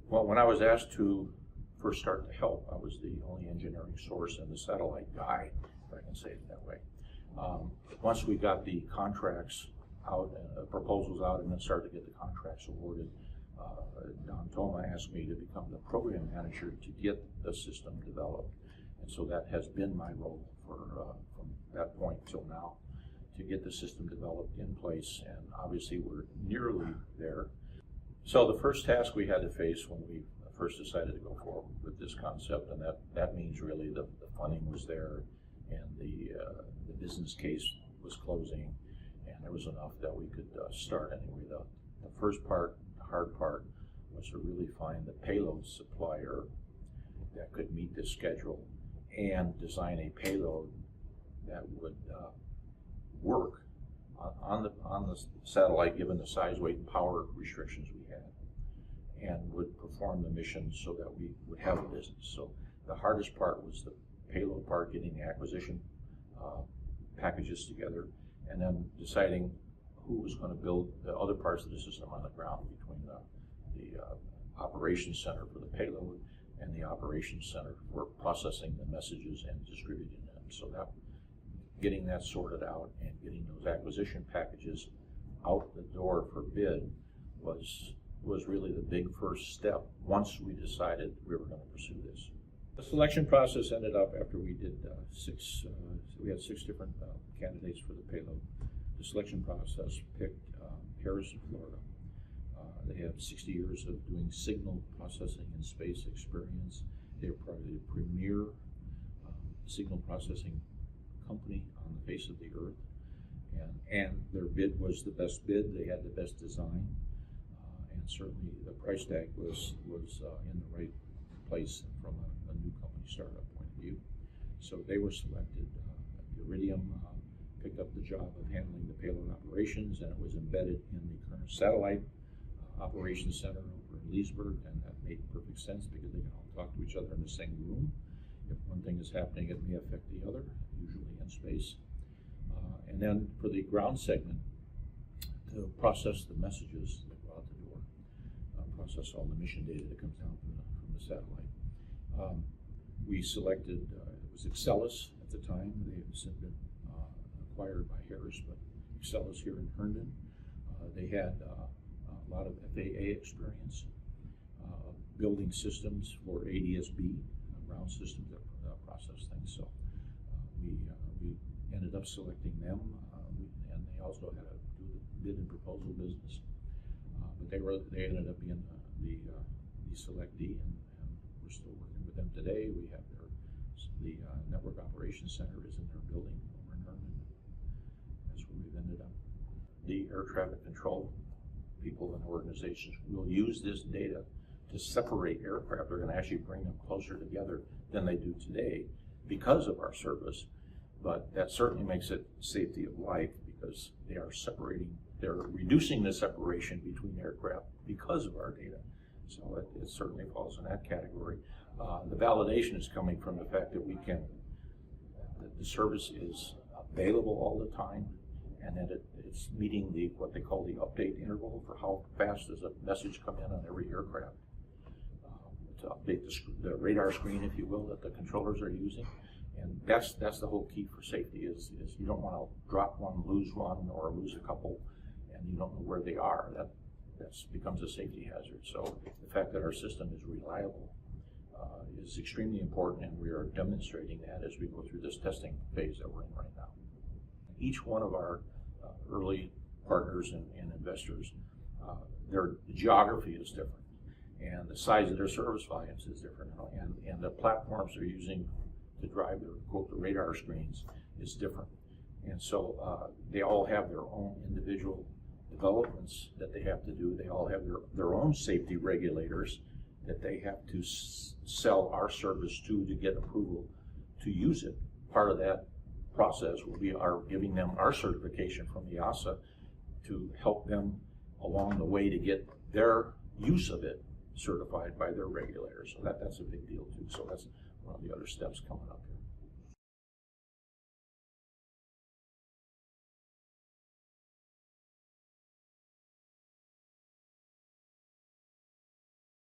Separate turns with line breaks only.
Well, when I was asked to first start to help, I was the only engineering source and the satellite guy, if I can say it that way. Once we got the contracts out, proposals out, and then started to get the contracts awarded, Don Thoma asked me to become the program manager to get the system developed. And so that has been my role from that point till now, to get the system developed in place, and obviously we're nearly there. So the first task we had to face when we first decided to go forward with this concept, and that means really the funding was there, and the business case was closing, and there was enough that we could start anyway. The first part, the hard part, was to really find the payload supplier that could meet this schedule and design a payload that would work on the satellite, given the size, weight, and power restrictions we had, and would perform the mission so that we would have a business. So the hardest part was the payload part, getting the acquisition packages together, and then deciding who was going to build the other parts of the system on the ground, between the operations center for the payload and the operations center for processing the messages and distributing them. So that, getting that sorted out and getting those acquisition packages out the door for bid was really the big first step once we decided we were going to pursue this. The selection process ended up, after we did we had six different candidates for the payload. The selection process picked Harrison, Florida. They have 60 years of doing signal processing in space experience. They're probably the premier signal processing company on the face of the earth, and their bid was the best bid. They had the best design, and certainly the price tag was in the right place from a new company startup point of view. So they were selected. Aireon picked up the job of handling the payload operations, and it was embedded in the current satellite operations center over in Leesburg, and that made perfect sense because they can all talk to each other in the same room. If one thing is happening, it may affect the other, usually in space. And then for the ground segment, to process the messages that go out the door, process all the mission data that comes down from the satellite. We selected, it was Excelis at the time. They have since been acquired by Harris, but Excelis here in Herndon. They had a lot of FAA experience, building systems for ADS-B, ground systems that process things. So we ended up selecting them, and they also had to do the bid and proposal business. But they ended up being the selectee, and we're still working with them today. We have the network operations center is in their building over in Herndon. That's where we've ended up. The air traffic control people and organizations will use this data to separate aircraft. They're going to actually bring them closer together than they do today because of our service. But that certainly makes it safety of life, because they're reducing the separation between aircraft because of our data. So it certainly falls in that category. The validation is coming from the fact that the service is available all the time, and that it's meeting what they call the update interval for how fast does a message come in on every aircraft. To update the radar screen, if you will, that the controllers are using. And that's the whole key for safety is you don't want to drop one, lose one, or lose a couple, and you don't know where they are. That becomes a safety hazard. So the fact that our system is reliable is extremely important, and we are demonstrating that as we go through this testing phase that we're in right now. Each one of our early partners and investors, their geography is different, and the size of their service volumes is different, and the platforms they're using to drive their, quote, the radar screens is different. And so they all have their own individual developments that they have to do. They all have their own safety regulators that they have to sell our service to get approval to use it. Part of that process will be giving them our certification from EASA to help them along the way to get their use of it certified by their regulators. So that's a big deal too. So that's one of the other steps coming up here.